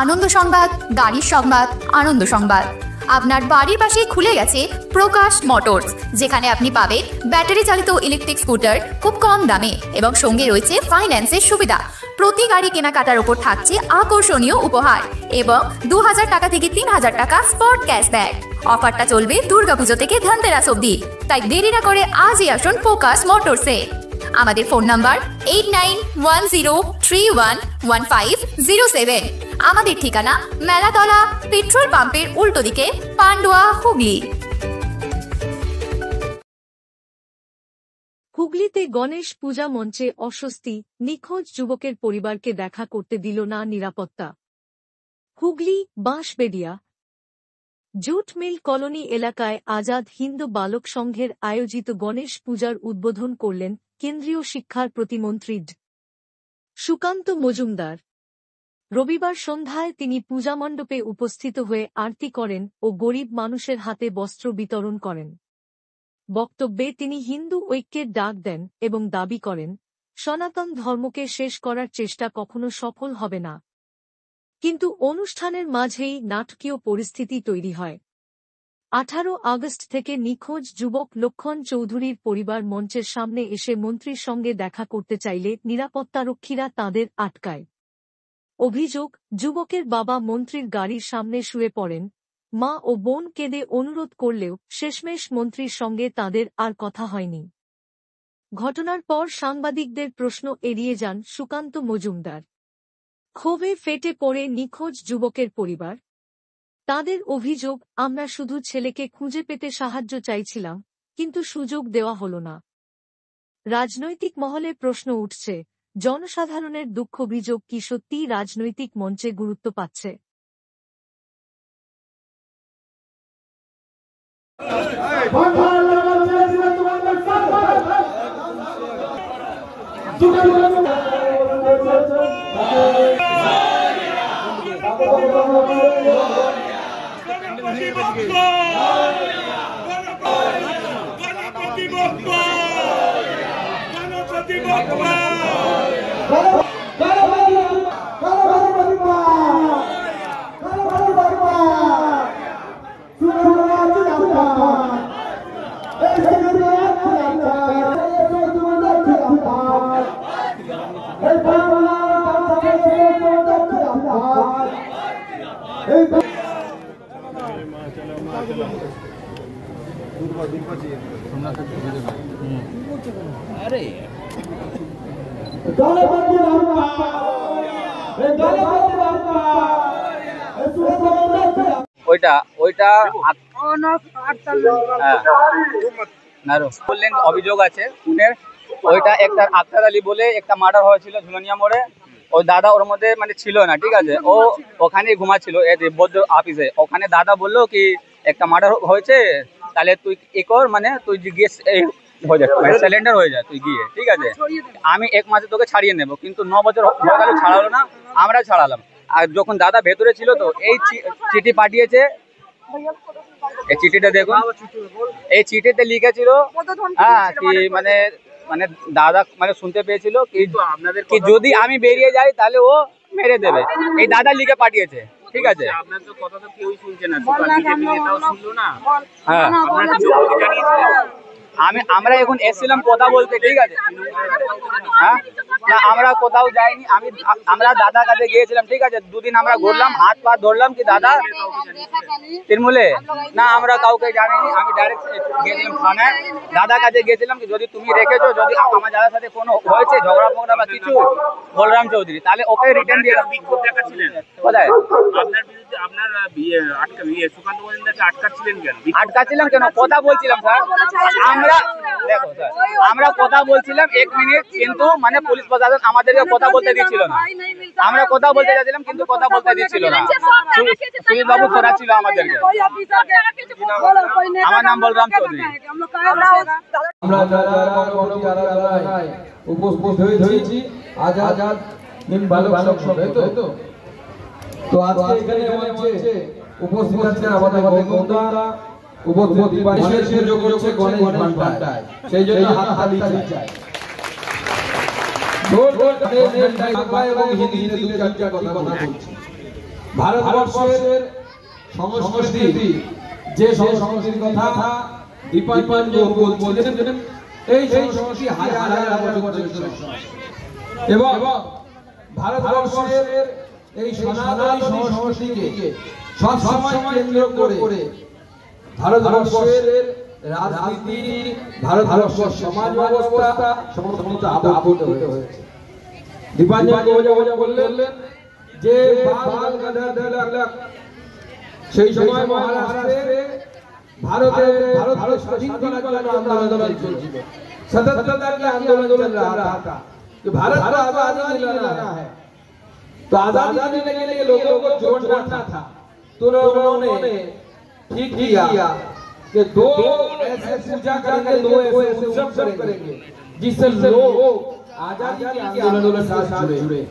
আনন্দ সংবাদ, গাড়ির সংবাদ, আনন্দ সংবাদ। আপনার বাড়ির পাশে খুলে গেছে প্রকাশ মোটরস, যেখানে আপনি পাবেন ব্যাটারি চালিত ইলেকট্রিক স্কুটার খুব কম দামে এবং সঙ্গে রয়েছে ফাইন্যান্সের সুবিধা। প্রতি গাড়ি কেনাকাটার উপর থাকছে আকর্ষণীয় উপহার এবং 2000 টাকা থেকে 3000 টাকা স্পট ক্যাশব্যাক। অফারটা চলবে দুর্গাপুজো থেকে ধনতেরাস অবধি, তাই দেরি না করে আজই আসুন প্রকাশ মোটরসে। আমাদের ফোন নাম্বার 8910311507। আমাদের ঠিকানা মেলাতলা, পেট্রোল পাম্পের উল্টো দিকে, পান্ডুয়া, হুগলি। হুগলিতে গণেশ পূজা মঞ্চে অস্বস্তি, নিখোঁজ যুবকের পরিবারকে দেখা করতে দিল না নিরাপত্তা। Hooghly Bansberia jute mill colony এলাকায় আজাদ হিন্দ বালক সংঘের আয়োজিত গণেশ পূজার উদ্বোধন করলেন কেন্দ্রীয় শিক্ষার প্রতিমন্ত্রী সুকান্ত মজুমদার। রবিবার সন্ধ্যায় তিনি পূজামণ্ডপে উপস্থিত হয়ে আরতি করেন ও গরিব মানুষের হাতে বস্ত্র বিতরণ করেন। বক্তব্যে তিনি হিন্দু ঐক্যের ডাক দেন এবং দাবি করেন, সনাতন ধর্মকে শেষ করার চেষ্টা কখনো সফল হবে না। কিন্তু অনুষ্ঠানের মাঝেই নাটকীয় পরিস্থিতি তৈরি হয়। 18 আগস্ট থেকে নিখোঁজ যুবক লক্ষণ চৌধুরীর পরিবার মঞ্চের সামনে এসে মন্ত্রীর সঙ্গে দেখা করতে চাইলে নিরাপত্তারক্ষীরা তাঁদের আটকায়। অভিযোগ, যুবকের বাবা মন্ত্রীর গাড়ির সামনে শুয়ে পড়েন। মা ও বোন কেঁদে অনুরোধ করলেও শেষমেশ মন্ত্রীর সঙ্গে তাঁদের আর কথা হয়নি। ঘটনার পর সাংবাদিকদের প্রশ্ন এড়িয়ে যান সুকান্ত মজুমদার। ক্ষোভে ফেটে পড়ে নিখোঁজ যুবকের পরিবার। তাদের অভিযোগ, আমরা শুধু ছেলেকে খুঁজে পেতে সাহায্য চাইছিলাম, কিন্তু সুযোগ দেওয়া হল না। রাজনৈতিক মহলে প্রশ্ন উঠছে, জনসাধারণের দুঃখাভিযোগ কি সত্যিই রাজনৈতিক মঞ্চে গুরুত্ব পাচ্ছে? বললেন অভিযোগ আছে উনের। ওইটা একটা আক্তার আলী বলে একটা মার্ডার হয়েছিল ঝুলনিয়া মোড়ে। ওই দাদা ওর মধ্যে মানে ছিল না, ঠিক আছে, ও ওখানে ঘুমাচ্ছিল বৌদ্ধ অফিসে। ওখানে দাদা বললো কি একটা মার্ডার হয়েছে, তাহলে তুই এ কর, মানে তুই গিয়ে হয়ে যায়, সিলিন্ডার হয়ে যায়, তুই গিয়ে, ঠিক আছে, আমি 1 মাসে তোকে ছাড়িয়ে নেবো। কিন্তু 9 বছর হয়ে গেল, ছাড়ালো না, আমরা ছাড়ালাম। আর যখন দাদা ভেতরে ছিল তো এই চিঠি পাঠিয়েছে, এই চিঠিটা দেখুন, এই চিঠিতে লিখেছিল কি মানে মানে দাদা মানে শুনতে পেয়েছিল কি যদি আমি বেরিয়ে যাই তাহলে ও মেরে দেবে। এই দাদা লিখে পাঠিয়েছে, ঠিক আছে। আপনার তো কথা তো কেউই শুনছে না, বিজেপি নেতাও শুনলো না। হ্যাঁ, আমরা এখন এসেছিলাম কথা বলতে, ঠিক আছে। হ্যাঁ, না আমরা কোথাও যাইনি, আমরা দাদার কাছে গিয়েছিলাম, ঠিক আছে। 2 দিন আমরা ঘুরলাম, হাত পা ধরলাম কি দাদা তৃণমূলে না, আমরা কাউকে জানিনি। আমি ডাইরেক্ট গিয়েছিলাম থানায়, দাদার কাছে গিয়েছিলাম কি যদি তুমি রেখেছো, যদি আমার দাদার সাথে কোনো হয়েছে ঝগড়া ফগড়া বা কিছু বলরাম চৌধুরী, তাহলে ওকে রিটার্ন দিয়ে বিক্ষোভ দেখাচ্ছিলেন। কোথায় আপনার বিরুদ্ধে আপনার সুকান্ত মজুমদারকে আটকাচ্ছিলেন কেন? আটকাচ্ছিলাম কেন? কথা বলছিলাম স্যার, আমরা দেখো স্যার, আমরা কথা বলছিলাম 1 মিনিট, কিন্তু মানে পুলিশ প্রশাসন আমাদেরকে কথা বলতে দিচ্ছিল না। আমরা কথা বলতে যাচ্ছিলাম কিন্তু কথা বলতে দিচ্ছিল না। সুনীল বাবু সরাচ্ছিল আমাদেরকে। আমার নাম বলরাম চৌধুরী। আমরা যারা উপস্থিত হয়েছি আজাদ হিন্দ বালক সংঘ, তো আজকে এখানে মঞ্চে উপস্থিত আছেন আমাদের বন্ধুরা, উপস্থিত বিশেষ সুযোগ হচ্ছে গণেশ ঘন্টায়, সেই জন্য হাততালি চাই। এবং হিন্দিতে 2-4 কথা বলছি। ভারতবর্ষের সংস্কৃতি, যে সংস্কৃতির কথা দীপাঞ্জন বলছিলেন, এই সংস্কৃতি হাজার হাজার বছর এবং ভারতবর্ষের এই সনাতনী সংস্কৃতিকে সবসময় কেন্দ্র করে ভারতবর্ষের রাজনীতি, ভারতবর্ষের সমাজ ব্যবস্থা সমস্ত আবদ্ধ হয়েছে। দীপাঞ্জন বললেন যে বাল গঙ্গাধর তিলক সেই সময় মহারাষ্ট্রে ভারত স্বাধীন করার জন্য আন্দোलन চলছিল, 77 का आंदोलन चल रहा था कि भारत को आजादी दिलाना है। तो आजादी देने के लिए लोगों को जोड़ना था। तो उन्होंने ठीक किया कि दो ऐसे पूजा करेंगे, दो ऐसे उत्सव करेंगे जिससे लोग आजादी के आंदोलन के साथ जुड़े।